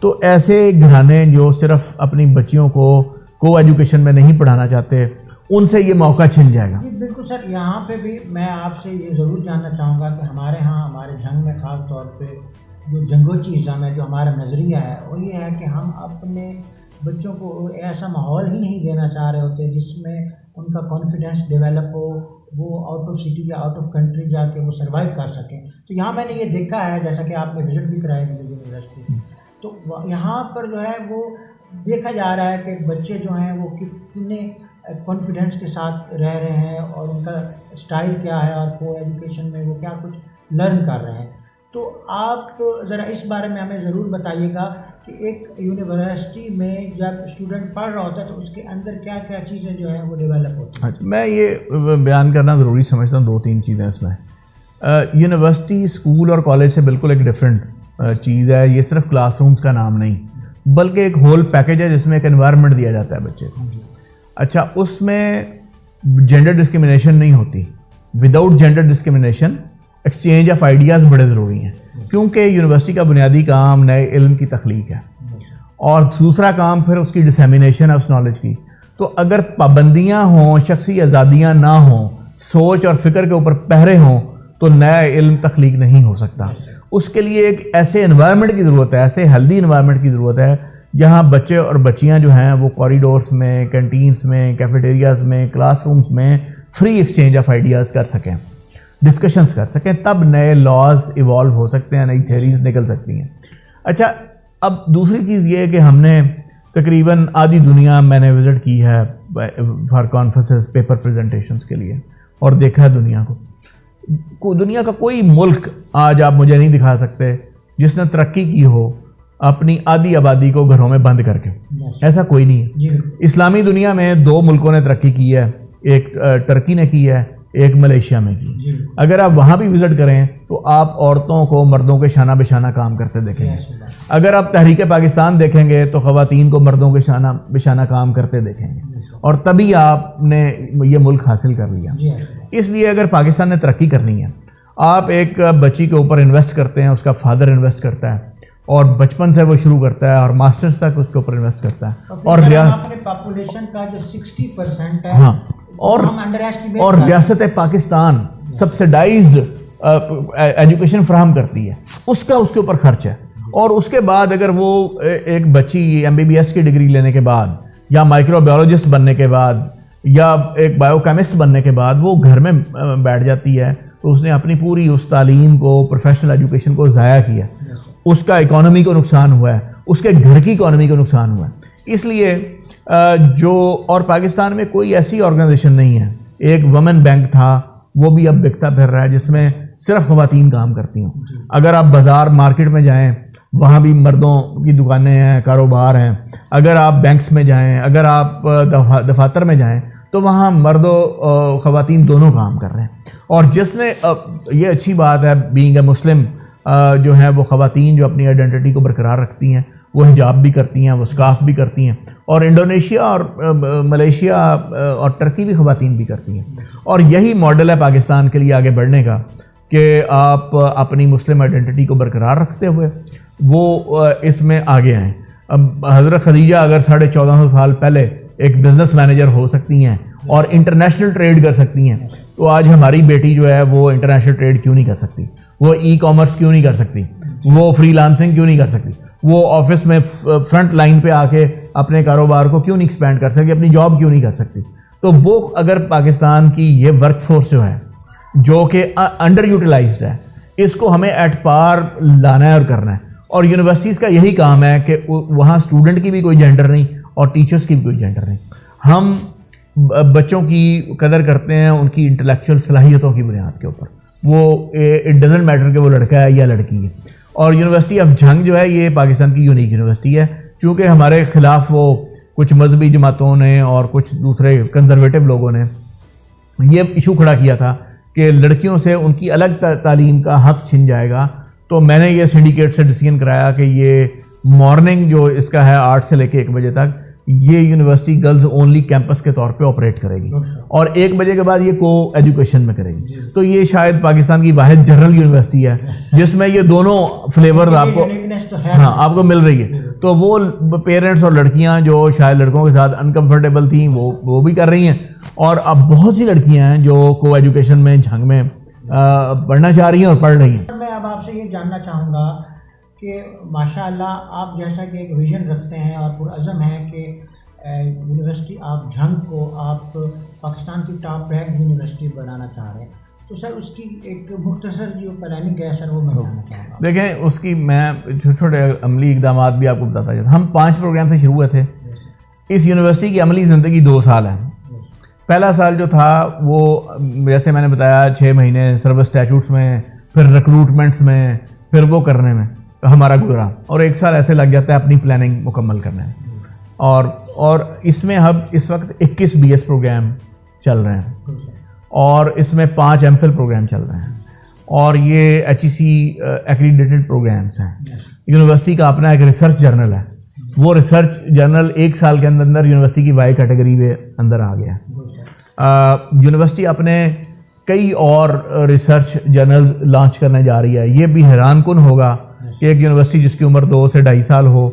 تو ایسے گھرانے جو صرف اپنی بچیوں کو ایجوکیشن میں نہیں پڑھانا چاہتے ان سے یہ موقع چھن جائے گا. بالکل سر. یہاں پہ بھی میں آپ سے یہ ضرور جاننا چاہوں گا کہ ہمارے ہاں ہمارے جنگ میں خاص طور پہ جو جنگوچی ازم ہے جو ہمارا نظریہ ہے وہ یہ ہے کہ ہم اپنے بچوں کو ایسا ماحول ہی نہیں دینا چاہ رہے ہوتے جس میں ان کا کانفیڈینس ڈیولپ ہو, وہ آؤٹ آف سٹی یا آؤٹ آف کنٹری جا کے وہ سروائیو کر سکیں. تو یہاں میں نے یہ دیکھا ہے جیسا کہ آپ نے وزٹ بھی کرایا یونیورسٹی, تو یہاں پر جو ہے وہ دیکھا جا رہا ہے کہ بچے جو ہیں وہ کتنے کانفیڈینس کے ساتھ رہ رہے ہیں اور ان کا اسٹائل کیا ہے اور کو ایجوکیشن میں وہ کیا کچھ لرن کر رہے ہیں. تو آپ ذرا اس بارے میں ہمیں ضرور بتائیے گا کہ ایک یونیورسٹی میں جب اسٹوڈنٹ پڑھ رہا ہوتا ہے تو اس کے اندر کیا کیا چیزیں جو ہیں وہ ڈیولپ ہوتی ہیں. میں یہ بیان کرنا ضروری سمجھتا ہوں 2-3 چیزیں اس میں. یونیورسٹی اسکول اور کالج سے بالکل ایک ڈفرینٹ چیز ہے. یہ صرف کلاس رومز کا نام نہیں بلکہ ایک ہول پیکیج ہے جس میں ایک انوائرمنٹ دیا جاتا ہے بچے کو. اچھا, اس میں جینڈر ڈسکرمنیشن نہیں ہوتی. Without gender discrimination exchange of ideas بڑے ضروری ہیں کیونکہ یونیورسٹی کا بنیادی کام نئے علم کی تخلیق ہے اور دوسرا کام پھر اس کی ڈسیمینیشن ہے اس نالج کی. تو اگر پابندیاں ہوں, شخصی آزادیاں نہ ہوں, سوچ اور فکر کے اوپر پہرے ہوں تو نیا علم تخلیق نہیں ہو سکتا. اس کے لیے ایک ایسے انوائرمنٹ کی ضرورت ہے, ایسے ہیلدی انوائرمنٹ کی ضرورت ہے جہاں بچے اور بچیاں جو ہیں وہ کوریڈورس میں, کینٹینس میں, کیفیٹیریاز میں, کلاس رومز میں فری ایکسچینج آف آئیڈیاز کر سکیں, ڈسکشنز کر سکیں. تب نئے لاز ایوالو ہو سکتے ہیں, نئی تھیریز نکل سکتی ہیں. اچھا, اب دوسری چیز یہ ہے کہ ہم نے تقریباً آدھی دنیا میں نے وزٹ کی ہے فار کانفرنسز, پیپر پریزنٹیشنز کے لیے, اور دیکھا ہے دنیا کو. دنیا کا کوئی ملک آج آپ مجھے نہیں دکھا سکتے جس نے ترقی کی ہو اپنی آدھی آبادی کو گھروں میں بند کر کے. ایسا کوئی نہیں ہے. اسلامی دنیا میں 2 ملکوں نے ترقی کی ہے, ایک ٹرکی نے کی ہے, ایک ملیشیا میں کی. اگر آپ وہاں بھی وزٹ کریں تو آپ عورتوں کو مردوں کے شانہ بہ شانہ کام کرتے دیکھیں گے. اگر آپ تحریک پاکستان دیکھیں گے تو خواتین کو مردوں کے شانہ بہ شانہ کام کرتے دیکھیں گے, اور تبھی آپ نے یہ ملک حاصل کر لیا. اس لیے اگر پاکستان نے ترقی کرنی ہے, آپ ایک بچی کے اوپر انویسٹ کرتے ہیں, اس کا فادر انویسٹ کرتا ہے اور بچپن سے وہ شروع کرتا ہے اور ماسٹرز تک اس کے اوپر انویسٹ کرتا ہے, اور پاپولیشن کا جو 60% ہے ہاں, اور ریاست پاکستان سبسڈائزڈ ایجوکیشن فراہم کرتی ہے, اس کا اس کے اوپر خرچ ہے. اور اس کے بعد اگر وہ ایک بچی MBBS کی ڈگری لینے کے بعد یا مائکرو بایولوجسٹ بننے کے بعد یا ایک بایو کیمسٹ بننے کے بعد وہ گھر میں بیٹھ جاتی ہے تو اس نے اپنی پوری اس تعلیم کو, پروفیشنل ایجوکیشن کو ضائع کیا. اس کا اکانومی کو نقصان ہوا ہے, اس کے گھر کی اکانومی کو نقصان ہوا ہے. اس لیے اور پاکستان میں کوئی ایسی آرگنائزیشن نہیں ہے. ایک وومن بینک تھا, وہ بھی اب بکتا پھر رہا ہے, جس میں صرف خواتین کام کرتی ہوں. اگر آپ بازار مارکیٹ میں جائیں وہاں بھی مردوں کی دکانیں ہیں, کاروبار ہیں. اگر آپ بینکس میں جائیں, اگر آپ دفاتر میں جائیں تو وہاں مرد و خواتین دونوں کام کر رہے ہیں. اور جس نے یہ اچھی بات ہے بینگ اے مسلم جو ہے وہ خواتین جو اپنی آئیڈینٹی کو برقرار رکھتی ہیں وہ حجاب بھی کرتی ہیں, وہ اسکارف بھی کرتی ہیں, اور انڈونیشیا اور ملیشیا اور ٹرکی بھی خواتین بھی کرتی ہیں. اور یہی ماڈل ہے پاکستان کے لیے آگے بڑھنے کا کہ آپ اپنی مسلم آئیڈینٹی کو برقرار رکھتے ہوئے وہ اس میں آگے آئیں. اب حضرت خدیجہ اگر 1450 سال پہلے ایک بزنس مینیجر ہو سکتی ہیں اور انٹرنیشنل ٹریڈ کر سکتی ہیں, تو آج ہماری بیٹی جو ہے وہ انٹرنیشنل ٹریڈ کیوں نہیں کر سکتی, وہ ای کامرس کیوں نہیں کر سکتی, وہ فری لانسنگ کیوں نہیں کر سکتی, وہ آفس میں فرنٹ لائن پہ آ کے اپنے کاروبار کو کیوں نہیں ایکسپینڈ کر سکتی, اپنی جاب کیوں نہیں کر سکتی. تو وہ اگر پاکستان کی یہ ورک فورس جو ہے جو کہ انڈر یوٹیلائزڈ ہے, اس کو ہمیں ایٹ پار لانا ہے اور کرنا ہے. اور یونیورسٹیز کا یہی کام ہے کہ وہاں اسٹوڈنٹ کی بھی کوئی جینڈر نہیں اور ٹیچرس کی بھی کوئی جینڈر نہیں. ہم بچوں کی قدر کرتے ہیں ان کی انٹلیکچوئل صلاحیتوں کی بنیاد کے اوپر, وہ اٹ ڈزنٹ میٹر کہ وہ لڑکا ہے یا لڑکی ہے. اور یونیورسٹی آف جھنگ جو ہے یہ پاکستان کی یونیک یونیورسٹی ہے, چونکہ ہمارے خلاف وہ کچھ مذہبی جماعتوں نے اور کچھ دوسرے کنزرویٹو لوگوں نے یہ ایشو کھڑا کیا تھا کہ لڑکیوں سے ان کی الگ تعلیم کا حق چھن جائے گا. تو میں نے یہ سنڈیکیٹ سے ڈیسیژن کرایا کہ یہ مارننگ جو اس کا ہے 8 سے لے کے 1 بجے تک یہ یونیورسٹی گرلز اونلی کیمپس کے طور پہ آپریٹ کرے گی, اور 1 بجے کے بعد یہ کو ایجوکیشن میں کرے گی. تو یہ شاید پاکستان کی واحد جنرل یونیورسٹی ہے جس میں یہ دونوں فلیورز آپ کو آپ کو مل رہی ہے. تو وہ پیرنٹس اور لڑکیاں جو شاید لڑکوں کے ساتھ انکمفرٹیبل تھیں وہ بھی کر رہی ہیں, اور اب بہت سی لڑکیاں ہیں جو کو ایجوکیشن میں جھنگ میں پڑھنا چاہ رہی ہیں اور پڑھ رہی ہیں. میں اب آپ سے یہ جاننا چاہوں گا کہ ماشاء اللہ آپ جیسا کہ ایک ویژن رکھتے ہیں اور پرعزم ہیں کہ یونیورسٹی آف جھنگ کو آپ پاکستان کی ٹاپ رینک یونیورسٹی بنانا چاہ رہے ہیں, تو سر اس کی ایک مختصر جو پلاننگ ہے سر وہ میں جاننا چاہوں گا. دیکھیں اس کی میں چھوٹے چھوٹے عملی اقدامات بھی آپ کو بتاتا جاتا. ہم 5 پروگرام سے شروع ہوئے تھے. اس یونیورسٹی کی عملی زندگی 2 سال ہے. پہلا سال جو تھا وہ جیسے میں نے بتایا 6 مہینے سروس اسٹیچوٹس میں, پھر ریکروٹمنٹس میں, پھر وہ کرنے میں ہمارا گزرا, اور 1 سال ایسے لگ جاتا ہے اپنی پلاننگ مکمل کرنے میں. اور اس میں اب اس وقت 21 BS پروگرام چل رہے ہیں, اور اس میں 5 MPhil پروگرام چل رہے ہیں, اور یہ HEC ایکریڈیٹڈ پروگرامس ہیں. یونیورسٹی کا اپنا ایک ریسرچ جرنل ہے, وہ ریسرچ جرنل 1 سال کے اندر یونیورسٹی کی وائی کیٹیگری میں اندر آ گیا. یونیورسٹی اپنے کئی اور ریسرچ جرنل لانچ کرنے جا رہی ہے. یہ بھی حیران کن ہوگا کہ ایک یونیورسٹی جس کی عمر 2 سے 2.5 سال ہو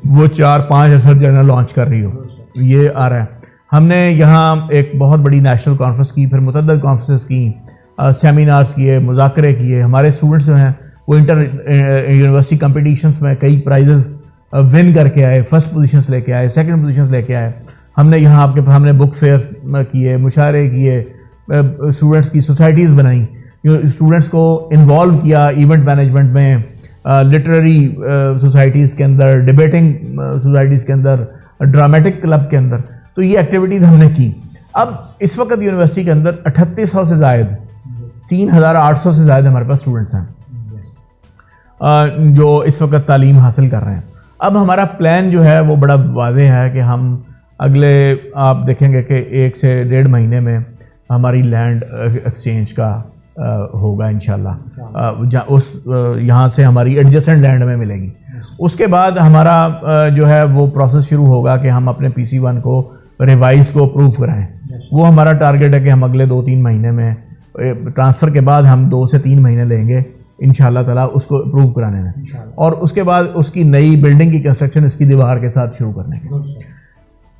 وہ 4-5 ریسرچ جرنل لانچ کر رہی ہو. یہ آ رہا ہے. ہم نے یہاں ایک بہت بڑی نیشنل کانفرنس کی, پھر متعدد کانفرنسز کی, سیمینارز کیے, مذاکرے کیے. ہمارے اسٹوڈنٹس جو ہیں وہ انٹر یونیورسٹی کمپٹیشنس میں کئی پرائزز ون کر کے آئے, فرسٹ پوزیشنس لے کے آئے, سیکنڈ پوزیشنس لے کے آئے. ہم نے یہاں آپ کے ہم نے بک فیئرس کیے, مشاعرے کیے, اسٹوڈنٹس کی سوسائٹیز بنائیں, اسٹوڈنٹس کو انوالو کیا ایونٹ مینجمنٹ میں, لٹریری سوسائٹیز کے اندر, ڈبیٹنگ سوسائٹیز کے اندر, ڈرامیٹک کلب کے اندر. تو یہ ایکٹیویٹیز ہم نے کی. اب اس وقت یونیورسٹی کے اندر 3800 سے زائد 3800 سے زائد ہمارے پاس اسٹوڈنٹس ہیں جو اس وقت تعلیم حاصل کر رہے ہیں. اب ہمارا پلان جو ہے وہ بڑا واضح ہے کہ ہم اگلے آپ دیکھیں گے کہ 1 سے 1.5 مہینے میں ہماری لینڈ ایکسچینج کا ہوگا انشاءاللہ. اس یہاں سے ہماری ایڈجسٹنٹ لینڈ میں ملے گی. اس کے بعد ہمارا جو ہے وہ پروسیس شروع ہوگا کہ ہم اپنے PC1 کو ریوائزڈ کو اپروو کرائیں. وہ ہمارا ٹارگیٹ ہے کہ ہم اگلے 2-3 مہینے میں ٹرانسفر کے بعد ہم 2 سے 3 مہینے لیں گے انشاءاللہ تعالیٰ اس کو اپروو کرانے میں, اور اس کے بعد اس کی نئی بلڈنگ کی کنسٹرکشن اس کی دیوار کے ساتھ شروع کرنے کے.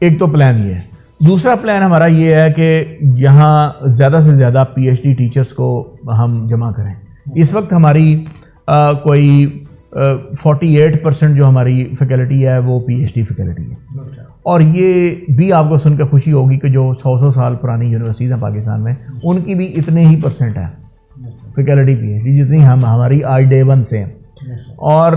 ایک تو پلان یہ ہے. دوسرا پلان ہمارا یہ ہے کہ یہاں زیادہ سے زیادہ PhD ٹیچرز کو ہم جمع کریں. اس وقت ہماری کوئی 48% جو ہماری فیکلٹی ہے وہ PhD فیکلٹی ہے, اور یہ بھی آپ کو سن کے خوشی ہوگی کہ جو 100 سال پرانی یونیورسٹیز ہیں پاکستان میں ان کی بھی اتنے ہی % ہے فیکلٹی PhD جتنی ہماری آج ڈے 1 سے ہیں. اور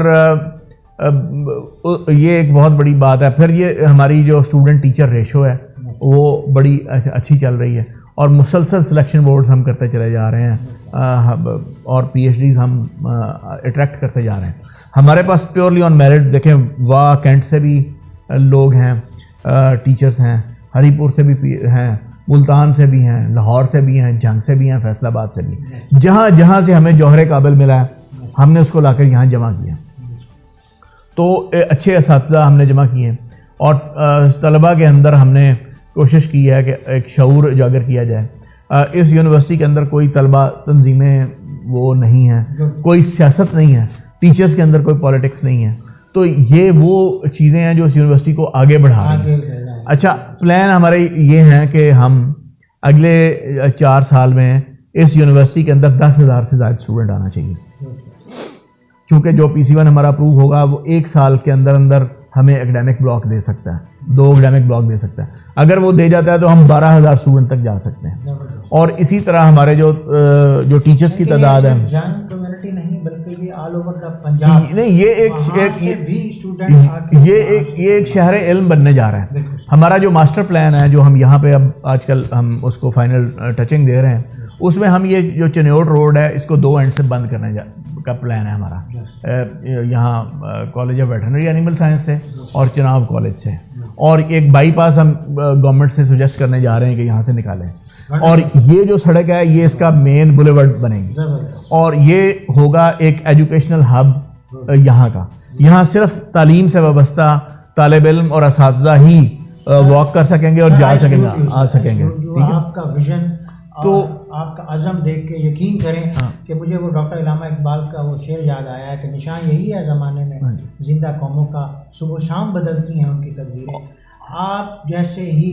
یہ ایک بہت بڑی بات ہے. پھر یہ ہماری جو اسٹوڈنٹ ٹیچر ریشو ہے وہ بڑی اچھی چل رہی ہے, اور مسلسل سلیکشن بورڈز ہم کرتے چلے جا رہے ہیں, اور PhDs ہم اٹریکٹ کرتے جا رہے ہیں. ہمارے پاس پیورلی آن میرٹ دیکھیں واہ کینٹ سے بھی لوگ ہیں, ٹیچرز ہیں, ہری پور سے بھی ہیں, ملتان سے بھی ہیں, لاہور سے بھی ہیں, جنگ سے بھی ہیں, فیصل آباد سے بھی. جہاں جہاں سے ہمیں جوہر قابل ملا ہے ہم نے اس کو لا کر یہاں جمع کیا. تو اچھے اساتذہ ہم نے جمع کیے ہیں اور طلباء کے اندر ہم نے کوشش کی ہے کہ ایک شعور اجاگر کیا جائے. اس یونیورسٹی کے اندر کوئی طلباء تنظیمیں وہ نہیں ہیں, کوئی سیاست نہیں ہے, ٹیچرز کے اندر کوئی پالیٹکس نہیں ہے. تو یہ وہ چیزیں ہیں جو اس یونیورسٹی کو آگے بڑھا رہی ہیں. اچھا, پلان ہمارے یہ ہیں کہ ہم اگلے 4 سال میں اس یونیورسٹی کے اندر 10,000 سے زائد اسٹوڈنٹ آنا چاہیے, کیونکہ جو PC1 ہمارا اپروو ہوگا وہ 1 سال کے اندر اندر ہمیں ایکڈیمک بلاک دے سکتا ہے, 2 ایکڈیمک بلاک دے سکتا ہے. اگر وہ دے جاتا ہے تو ہم 12,000 اسٹوڈنٹ تک جا سکتے ہیں. اور اسی طرح ہمارے جو ٹیچرز کی تعداد ہے, کمیونٹی نہیں بلکہ یہ آل اوور دا پنجاب نہیں, یہ ایک شہر علم بننے جا رہا ہے. ہمارا جو ماسٹر پلان ہے جو ہم یہاں پہ اب آج کل ہم اس کو فائنل ٹچنگ دے رہے ہیں, اس میں ہم یہ جو چنیوٹ روڈ ہے اس کو 2 اینڈ سے بند کرنے کا پلان ہے ہمارا, یہاں college of veterinary animal science سے اور چناب کالج سے, اور ایک بائی پاس ہم گورنمنٹ سے سجیسٹ کرنے جا رہے ہیں کہ یہاں سے نکالیں. اور یہ جو سڑک ہے یہ اس کا مین بولیورڈ بنے گی اور یہ ہوگا ایک ایجوکیشنل ہب یہاں کا. یہاں صرف تعلیم سے وابستہ طالب علم اور اساتذہ ہی واک کر سکیں گے اور جا سکیں گے, آ سکیں گے. آپ کا ویژن تو آپ کا عزم دیکھ کے یقین کریں کہ مجھے وہ ڈاکٹر علامہ اقبال کا وہ شعر یاد آیا ہے کہ نشان یہی ہے زمانے میں زندہ قوموں کا, صبح و شام بدلتی ہیں ان کی تقدیریں. آپ جیسے ہی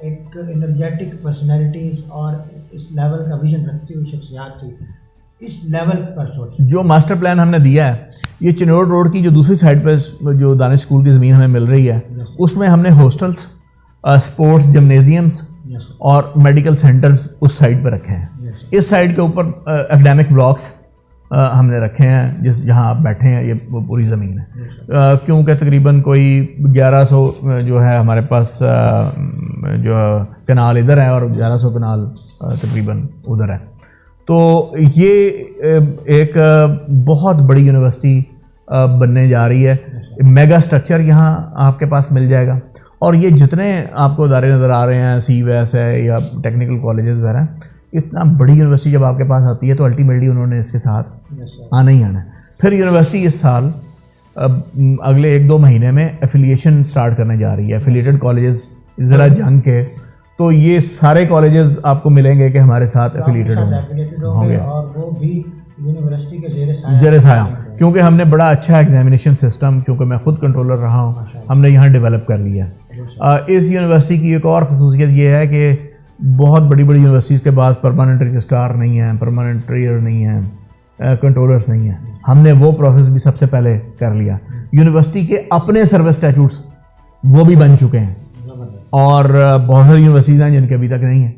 ایک انرجیٹک پرسنالٹیز اور اس لیول کا ویژن رکھتی ہوئی شخصیات تھی, اس لیول پر سوچ. جو ماسٹر پلان ہم نے دیا ہے یہ چنوٹ روڈ کی جو دوسری سائڈ پہ جو دانش اسکول کی زمین ہمیں مل رہی ہے اس میں ہم نے ہاسٹلس, اسپورٹس جمنیزیمس اور میڈیکل سینٹرز اس سائڈ پہ رکھے ہیں. اس سائڈ کے اوپر ایکڈیمک بلاکس ہم نے رکھے ہیں جہاں آپ بیٹھے ہیں, یہ پوری زمین ہے. کیونکہ تقریباً کوئی 1100 جو ہے ہمارے پاس جو کنال ادھر ہے اور 1100 کنال تقریباً ادھر ہے. تو یہ ایک بہت بڑی یونیورسٹی بننے جا رہی ہے. میگا اسٹرکچر یہاں آپ کے پاس مل جائے گا, اور یہ جتنے آپ کو ادارے نظر آ رہے ہیں, سی ویس ہے یا ٹیکنیکل کالجز وغیرہ, اتنا بڑی یونیورسٹی جب آپ کے پاس آتی ہے تو الٹیمیٹلی انہوں نے اس کے ساتھ آنا ہی آنا ہے. پھر یونیورسٹی اس سال اگلے 1-2 مہینے میں ایفیلیشن سٹارٹ کرنے جا رہی ہے, ایفیلیٹڈ کالجز ضلع جنگ کے. تو یہ سارے کالجز آپ کو ملیں گے کہ ہمارے ساتھ ایفیلیٹڈ ہوں گے اور وہ بھی یونیورسٹی کے زیر سایہ, کیونکہ ہم نے بڑا اچھا ایگزامینیشن سسٹم, کیونکہ میں خود کنٹرولر رہا ہوں, ہم نے یہاں ڈیولپ کر لیا. اس یونیورسٹی کی ایک اور خصوصیت یہ ہے کہ بہت بڑی بڑی یونیورسٹیز کے بعد پرماننٹ رجسٹرار نہیں ہیں, پرماننٹ ٹریئر نہیں ہیں, کنٹرولرز نہیں ہیں. ہم نے وہ پروسیس بھی سب سے پہلے کر لیا. یونیورسٹی کے اپنے سروس اسٹیچوٹس وہ بھی بن چکے ہیں, اور بہت ساری یونیورسٹیز ہیں جن کے ابھی تک نہیں ہیں,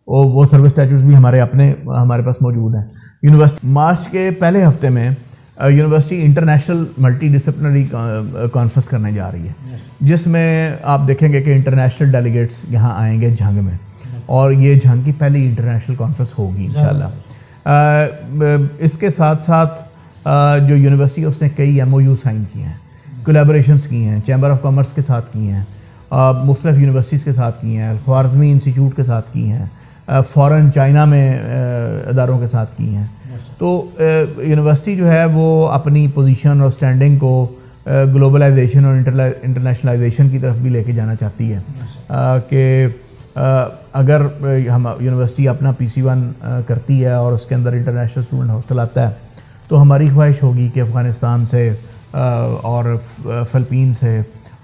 وہ سروس اسٹیچوٹس بھی ہمارے پاس موجود ہیں. یونیورسٹی مارچ کے پہلے ہفتے میں university international multi disciplinary conference کرنے جا رہی ہے, جس میں آپ دیکھیں گے کہ انٹرنیشنل ڈیلیگیٹس یہاں آئیں گے جھنگ میں, اور یہ جھنگ کی پہلی انٹرنیشنل کانفرنس ہوگی انشاءاللہ. اس کے ساتھ ساتھ جو یونیورسٹی اس نے کئی MOU سائن کیے ہیں, کولیبوریشنس کی ہیں, چیمبر آف کامرس کے ساتھ کی ہیں, مختلف یونیورسٹیز کے ساتھ کی ہیں, خوارزمی انسٹیٹیوٹ کے ساتھ کی ہیں, فورن چائنا میں اداروں کے ساتھ کی ہیں. تو یونیورسٹی جو ہے وہ اپنی پوزیشن اور اسٹینڈنگ کو گلوبلائزیشن اور انٹرنیشنلائزیشن کی طرف بھی لے کے جانا چاہتی ہے, کہ اگر ہم یونیورسٹی اپنا PC1 کرتی ہے اور اس کے اندر انٹرنیشنل اسٹوڈنٹ ہاسٹل آتا ہے تو ہماری خواہش ہوگی کہ افغانستان سے اور فلپین سے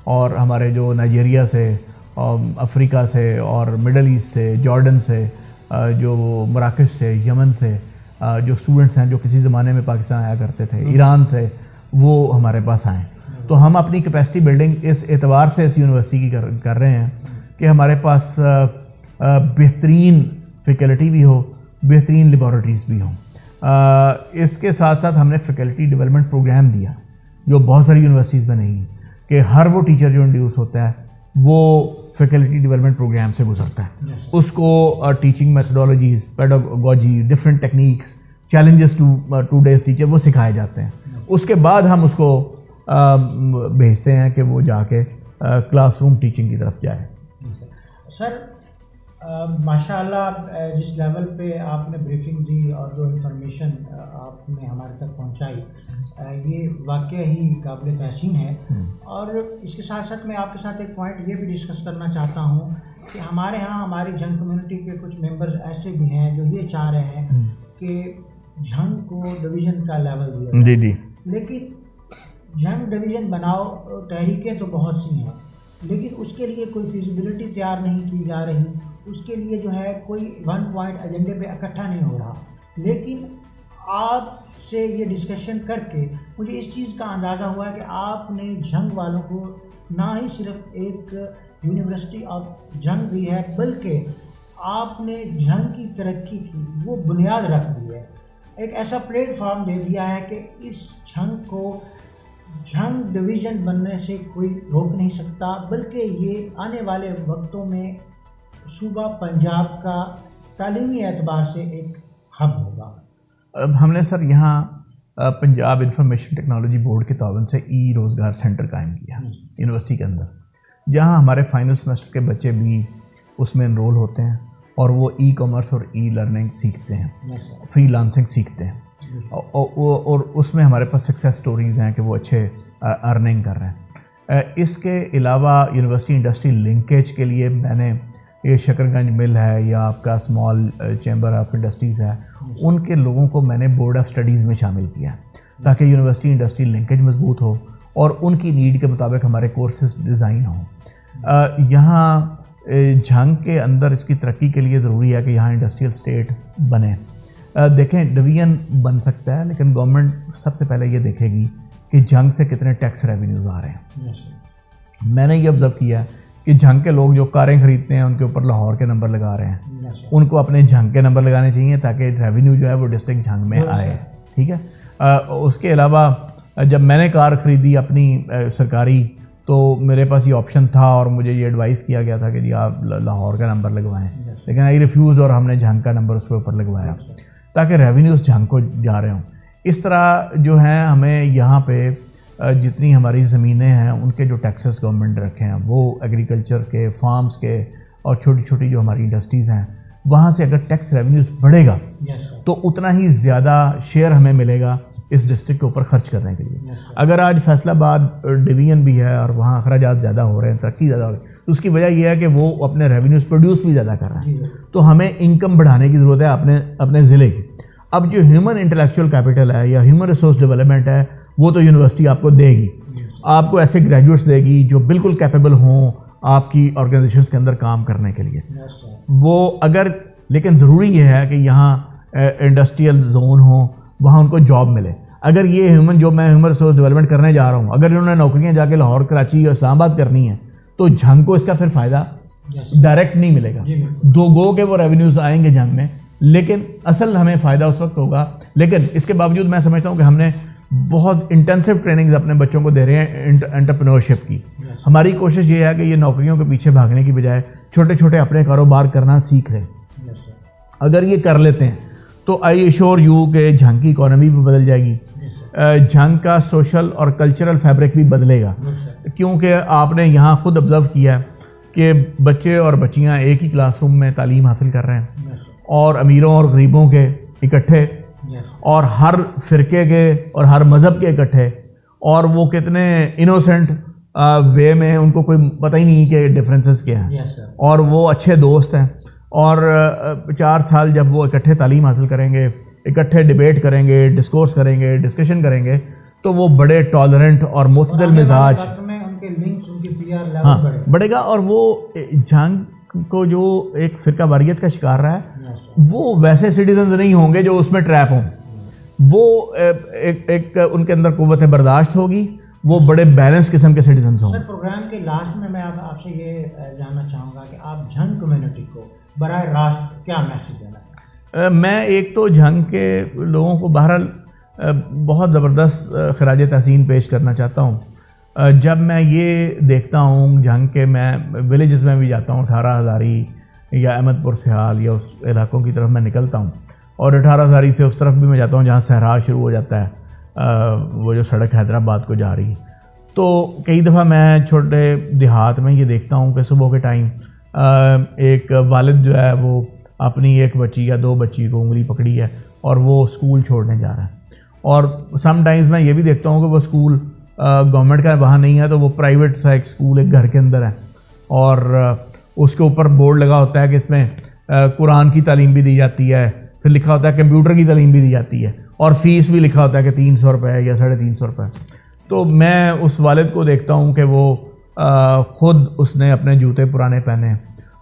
اور ہمارے جو نائجیریا سے, افریقہ سے اور مڈل ایسٹ سے, جارڈن سے, جو مراکش سے, یمن سے جو اسٹوڈنٹس ہیں جو کسی زمانے میں پاکستان آیا کرتے تھے, ایران سے, وہ ہمارے پاس آئیں. تو ہم اپنی کیپیسٹی بلڈنگ اس اعتبار سے اس یونیورسٹی کی کر رہے ہیں کہ ہمارے پاس بہترین فیکلٹی بھی ہو, بہترین لیبارٹریز بھی ہوں. اس کے ساتھ ساتھ ہم نے فیکلٹی ڈیولپمنٹ پروگرام دیا جو بہت ساری یونیورسٹیز میں نہیں, کہ ہر وہ ٹیچر جو انڈیوس ہوتا ہے وہ فیکلٹی ڈیولپمنٹ پروگرام سے گزرتا ہے. اس کو teaching methodologies, pedagogy, different techniques, challenges to these teacher وہ سکھائے جاتے ہیں. اس کے بعد ہم اس کو بھیجتے ہیں کہ وہ جا کے کلاس روم ٹیچنگ کی طرف جائے. سر ماشاء اللہ جس لیول پہ آپ نے بریفنگ دی اور جو انفارمیشن آپ نے ہمارے تک پہنچائی یہ واقعہ ہی قابل تحسین ہے. اور اس کے ساتھ ساتھ میں آپ کے ساتھ ایک پوائنٹ یہ بھی ڈسکس کرنا چاہتا ہوں کہ ہمارے ہاں ہماری جھنگ کمیونٹی کے کچھ ممبرز ایسے بھی ہیں جو یہ چاہ رہے ہیں کہ جھنگ کو ڈویژن کا لیول دیا جی جی. لیکن جھنگ ڈویژن بناؤ تحریکیں تو بہت سی ہیں لیکن اس کے لیے کوئی فیزیبلٹی تیار نہیں کی جا رہی, اس کے لیے جو ہے کوئی ون پوائنٹ ایجنڈے پہ اکٹھا نہیں ہو رہا. لیکن آپ سے یہ ڈسکشن کر کے مجھے اس چیز کا اندازہ ہوا ہے کہ آپ نے جھنگ والوں کو نہ ہی صرف ایک یونیورسٹی آف جھنگ دی ہے بلکہ آپ نے جھنگ کی ترقی کی وہ بنیاد رکھ دی ہے, ایک ایسا پلیٹ فارم دے دیا ہے کہ اس جھنگ کو جھنگ ڈویژن بننے سے کوئی روک نہیں سکتا بلکہ یہ آنے والے وقتوں میں صوبہ پنجاب کا تعلیمی اعتبار سے ایک ہب ہوگا. ہم نے سر یہاں پنجاب انفارمیشن ٹیکنالوجی بورڈ کے تعاون سے ای روزگار سینٹر قائم کیا یونیورسٹی کے اندر, جہاں ہمارے فائنل سیمسٹر کے بچے بھی اس میں انرول ہوتے ہیں اور وہ ای کامرس اور ای لرننگ سیکھتے ہیں, فری لانسنگ سیکھتے ہیں, اور اس میں ہمارے پاس سکسیس سٹوریز ہیں کہ وہ اچھے ارننگ کر رہے ہیں. اس کے علاوہ یونیورسٹی انڈسٹری لنکیج کے لیے میں نے یہ شکر گنج مل ہے یا آپ کا اسمال چیمبر آف انڈسٹریز ہے, ان کے لوگوں کو میں نے بورڈ آف اسٹڈیز میں شامل کیا تاکہ یونیورسٹی انڈسٹری لنکیج مضبوط ہو اور ان کی نیڈ کے مطابق ہمارے کورسز ڈیزائن ہوں. یہاں جھنگ کے اندر اس کی ترقی کے لیے ضروری ہے کہ یہاں انڈسٹریل اسٹیٹ بنے. دیکھیں ڈویژن بن سکتا ہے لیکن گورنمنٹ سب سے پہلے یہ دیکھے گی کہ جھنگ سے کتنے ٹیکس ریونیوز آ رہے ہیں. میں نے یہ آبزرو کیا کہ جھنگ کے لوگ جو کاریں خریدتے ہیں ان کے اوپر لاہور کے نمبر لگا رہے ہیں, ان کو اپنے جھنگ کے نمبر لگانے چاہیے تاکہ ریونیو جو ہے وہ ڈسٹرکٹ جھنگ میں آئے. ٹھیک ہے. اس کے علاوہ جب میں نے کار خریدی اپنی سرکاری تو میرے پاس یہ آپشن تھا اور مجھے یہ ایڈوائز کیا گیا تھا کہ جی آپ لاہور کا نمبر لگوائیں, لیکن آئی ریفیوز اور ہم نے جھنگ کا نمبر اس کے اوپر لگوایا تاکہ ریونیوز جھنگ کو جا رہے ہوں. اس طرح جو ہیں ہمیں یہاں پہ جتنی ہماری زمینیں ہیں ان کے جو ٹیکسز گورنمنٹ نے رکھے ہیں وہ ایگریکلچر کے, فارمز کے اور چھوٹی چھوٹی جو ہماری انڈسٹریز ہیں وہاں سے اگر ٹیکس ریونیوز بڑھے گا تو اتنا ہی زیادہ شیئر ہمیں ملے گا اس ڈسٹرکٹ کے اوپر خرچ کرنے کے لیے. اگر آج فیصل آباد ڈویژن بھی ہے اور وہاں اخراجات زیادہ ہو رہے ہیں, ترقی زیادہ ہو رہی ہے, تو اس کی وجہ یہ ہے کہ وہ اپنے ریونیوز پروڈیوس بھی زیادہ کر رہے ہیں. تو ہمیں انکم بڑھانے کی ضرورت ہے اپنے ضلع کی. اب جو ہیومن انٹلیکچوئل کیپٹل ہے یا ہیومن ریسورس ڈیولپمنٹ ہے وہ تو یونیورسٹی آپ کو دے گی, آپ کو ایسے گریجویٹس دے گی جو بالکل کیپیبل ہوں آپ کی آرگنائزیشنس کے اندر کام کرنے کے لیے. وہ اگر لیکن ضروری یہ ہے کہ یہاں انڈسٹریل زون ہوں, وہاں ان کو جاب ملے. اگر یہ میں ہیومن ریسورس ڈیولپمنٹ کرنے جا رہا ہوں, اگر انہوں نے نوکریاں جا کے لاہور, کراچی اور اسلام آباد کرنی ہیں تو جھنگ کو اس کا پھر فائدہ ڈائریکٹ نہیں ملے گا. دو گو کے وہ ریونیوز آئیں گے جھنگ میں, لیکن اصل ہمیں فائدہ اس وقت ہوگا. لیکن اس کے باوجود میں سمجھتا ہوں کہ ہم نے بہت انٹینسو ٹریننگز اپنے بچوں کو دے رہے ہیں انٹرپرینورشپ کی. ہماری کوشش یہ ہے کہ یہ نوکریوں کے پیچھے بھاگنے کی بجائے چھوٹے چھوٹے اپنے کاروبار کرنا سیکھ لیں. اگر یہ کر لیتے ہیں تو آئی ایشور یو کہ جھنگ کی اکانومی بھی بدل جائے گی, جھنگ کا سوشل اور کلچرل فیبرک بھی بدلے گا. کیونکہ آپ نے یہاں خود آبزرو کیا ہے کہ بچے اور بچیاں ایک ہی کلاس روم میں تعلیم حاصل کر رہے ہیں اور امیروں اور غریبوں کے اکٹھے اور ہر فرقے کے اور ہر مذہب کے اکٹھے, اور وہ کتنے انوسینٹ وے میں ان کو کوئی پتہ ہی نہیں کہ ڈفرینسز کیا ہیں, اور وہ اچھے دوست ہیں. اور 4 سال جب وہ اکٹھے تعلیم حاصل کریں گے, اکٹھے ڈبیٹ کریں گے, ڈسکورس کریں گے, ڈسکشن کریں گے, تو وہ بڑے ٹالرنٹ اور معتدل مزاج بڑھے گا. اور وہ جھنگ کو جو ایک فرقہ واریت کا شکار رہا ہے وہ ویسے سٹیزنز نہیں ہوں گے جو اس میں ٹریپ ہوں. وہ ایک ان کے اندر قوت برداشت ہوگی, وہ بڑے بیلنس قسم کے سٹیزنز ہوں. سر پروگرام کے لاسٹ میں آپ سے یہ جاننا چاہوں گا کہ آپ جھنگ کمیونٹی کو براہ راست کیا میسیج دینا چاہتے ہیں؟ میں ایک تو جھنگ کے لوگوں کو بہرحال بہت زبردست خراج تحسین پیش کرنا چاہتا ہوں. جب میں یہ دیکھتا ہوں جھنگ کے, میں ولیجز میں بھی جاتا ہوں, 18 ہزاری یا احمد پور سیال یا اس علاقوں کی طرف میں نکلتا ہوں, اور 18 ہزاری سے اس طرف بھی میں جاتا ہوں جہاں صحرا شروع ہو جاتا ہے, وہ جو سڑک حیدرآباد کو جا رہی ہے. تو کئی دفعہ میں چھوٹے دیہات میں یہ دیکھتا ہوں کہ صبح کے ٹائم ایک والد جو ہے وہ اپنی ایک بچی یا دو بچی کو انگلی پکڑی ہے اور وہ اسکول چھوڑنے جا رہا ہے. اور سم ٹائمز میں یہ بھی دیکھتا ہوں کہ وہ اسکول گورنمنٹ کا وہاں نہیں ہے تو وہ پرائیویٹ سا ایک اسکول ایک گھر کے اندر ہے, اور اس کے اوپر بورڈ لگا ہوتا ہے کہ اس میں قرآن کی تعلیم بھی دی جاتی ہے, پھر لکھا ہوتا ہے کمپیوٹر کی تعلیم بھی دی جاتی ہے, اور فیس بھی لکھا ہوتا ہے کہ 300 روپے یا 350 روپے. تو میں اس والد کو دیکھتا ہوں کہ وہ خود اس نے اپنے جوتے پرانے پہنے ہیں,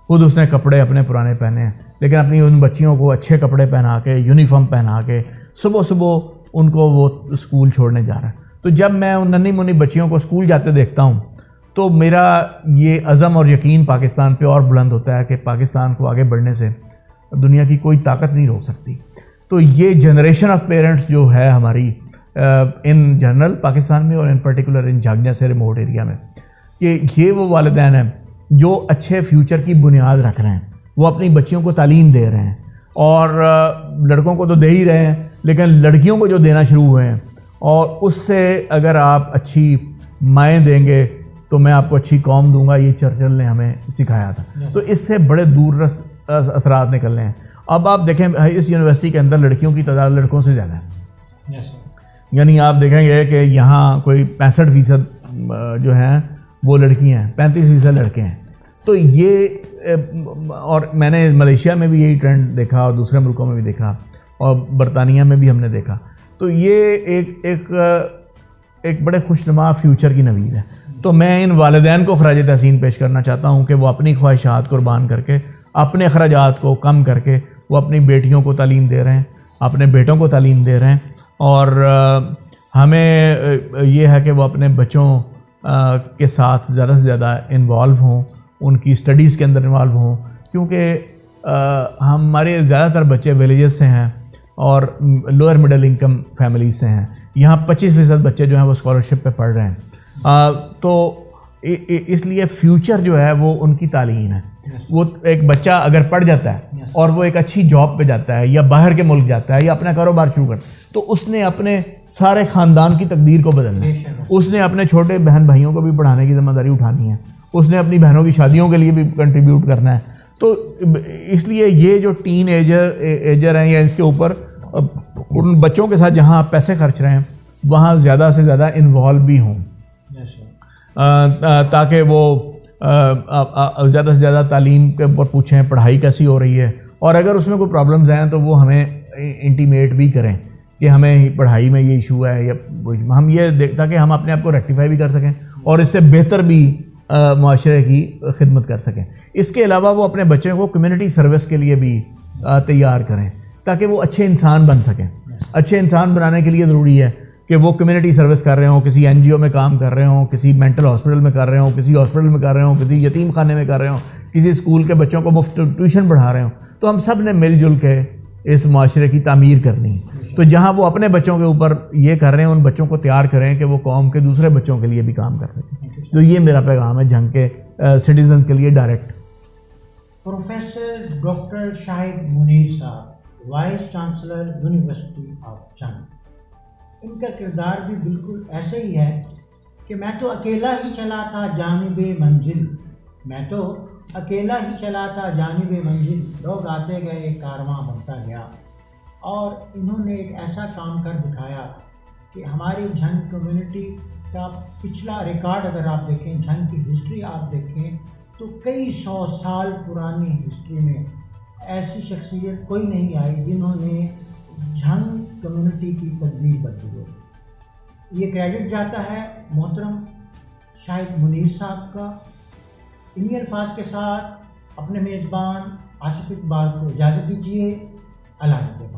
خود اس نے کپڑے اپنے پرانے پہنے ہیں, لیکن اپنی ان بچیوں کو اچھے کپڑے پہنا کے, یونیفارم پہنا کے صبح صبح ان کو وہ اسکول چھوڑنے جا رہا ہے. تو جب میں ان ننھی منی بچیوں کو اسکول جاتے دیکھتا ہوں تو میرا یہ عزم اور یقین پاکستان پہ اور بلند ہوتا ہے کہ پاکستان کو آگے بڑھنے سے دنیا کی کوئی طاقت نہیں روک سکتی. تو یہ جنریشن آف پیرنٹس جو ہے ہماری ان جنرل پاکستان میں اور ان پرٹیکولر ان جھانگجھا سے ریموٹ ایریا میں, کہ یہ وہ والدین ہیں جو اچھے فیوچر کی بنیاد رکھ رہے ہیں, وہ اپنی بچیوں کو تعلیم دے رہے ہیں, اور لڑکوں کو تو دے ہی رہے ہیں لیکن لڑکیوں کو جو دینا شروع ہوئے ہیں, اور اس سے اگر آپ اچھی مائیں دیں گے تو میں آپ کو اچھی قوم دوں گا, یہ چرچل نے ہمیں سکھایا تھا. تو اس سے بڑے دور رس اثرات نکل رہے ہیں. اب آپ دیکھیں اس یونیورسٹی کے اندر لڑکیوں کی تعداد لڑکوں سے زیادہ ہے, یعنی آپ دیکھیں گے کہ یہاں کوئی 65% جو ہیں وہ لڑکیاں ہیں, 35% لڑکے ہیں. تو یہ اور میں نے ملیشیا میں بھی یہی ٹرینڈ دیکھا اور دوسرے ملکوں میں بھی دیکھا اور برطانیہ میں بھی ہم نے دیکھا. تو یہ ایک بڑے خوشنما فیوچر کی نوید ہے. تو میں ان والدین کو خراج تحسین پیش کرنا چاہتا ہوں کہ وہ اپنی خواہشات قربان کر کے, اپنے اخراجات کو کم کر کے وہ اپنی بیٹیوں کو تعلیم دے رہے ہیں, اپنے بیٹوں کو تعلیم دے رہے ہیں, اور ہمیں یہ ہے کہ وہ اپنے بچوں کے ساتھ زیادہ سے زیادہ انوالو ہوں, ان کی اسٹڈیز کے اندر انوالو ہوں, کیونکہ ہمارے زیادہ تر بچے ولیجز سے ہیں اور لوئر مڈل انکم فیملیز سے ہیں. یہاں 25% بچے جو ہیں وہ اسکالرشپ پہ پڑھ رہے ہیں. تو اس لیے فیوچر جو ہے وہ ان کی تعلیم ہے. وہ ایک بچہ اگر پڑھ جاتا ہے اور وہ ایک اچھی جاب پہ جاتا ہے یا باہر کے ملک جاتا ہے یا اپنا کاروبار شروع کرتا ہے تو اس نے اپنے سارے خاندان کی تقدیر کو بدلنا ہے. اس نے اپنے چھوٹے بہن بھائیوں کو بھی پڑھانے کی ذمہ داری اٹھانی ہے, اس نے اپنی بہنوں کی شادیوں کے لیے بھی کنٹریبیوٹ کرنا ہے. تو اس لیے یہ جو ٹین ایجر ہیں یا اس کے اوپر ان بچوں کے ساتھ جہاں آپ پیسے خرچ رہے ہیں وہاں زیادہ سے زیادہ انوالو بھی ہوں, تاکہ وہ زیادہ سے زیادہ تعلیم کے اوپر پوچھیں پڑھائی کیسی ہو رہی ہے, اور اگر اس میں کوئی پرابلمز ہیں تو وہ ہمیں انٹیمیٹ بھی کریں کہ ہمیں پڑھائی میں یہ ایشو ہے, یا ہم یہ تاکہ ہم اپنے آپ کو ریکٹیفائی بھی کر سکیں اور اس سے بہتر بھی معاشرے کی خدمت کر سکیں. اس کے علاوہ وہ اپنے بچوں کو کمیونٹی سروس کے لیے بھی تیار کریں تاکہ وہ اچھے انسان بن سکیں. اچھے انسان بنانے کے لیے ضروری ہے کہ وہ کمیونٹی سروس کر رہے ہوں, کسی NGO میں کام کر رہے ہوں, کسی مینٹل ہاسپٹل میں کر رہے ہوں, کسی ہاسپٹل میں کر رہے ہوں, کسی یتیم خانے میں کر رہے ہوں, کسی اسکول کے بچوں کو مفت ٹیوشن پڑھا رہے ہوں. تو ہم سب نے مل جل کے اس معاشرے کی تعمیر کرنی ہے. تو جہاں وہ اپنے بچوں کے اوپر یہ کر رہے ہیں ان بچوں کو تیار کریں کہ وہ قوم کے دوسرے بچوں کے لیے بھی کام کر سکیں. تو یہ میرا پیغام ہے جھنگ کے سٹیزنز کے لیے direct. Professor doctor Shahid Munir صاحب, vice chancellor university of Jhang, ان کا کردار بھی بالکل ایسے ہی ہے کہ میں تو اکیلا ہی چلا تھا جانب منزل, میں تو اکیلا ہی چلا تھا جانب منزل, لوگ آتے گئے کارواں بنتا گیا. اور انہوں نے ایک ایسا کام کر دکھایا کہ ہماری جھنگ کمیونٹی کا پچھلا ریکارڈ اگر آپ دیکھیں, جھنگ کی ہسٹری آپ دیکھیں تو کئی 100 سال پرانی ہسٹری میں ایسی شخصیت کوئی نہیں آئی جنہوں نے جھنگ کمیونٹی کی تقدیر بدلی ہو. یہ کریڈٹ جاتا ہے محترم شاہد منیر صاحب کا. انہی الفاظ کے ساتھ اپنے میزبان آصف اقبال کو اجازت دیجیے. اللہ حافظ.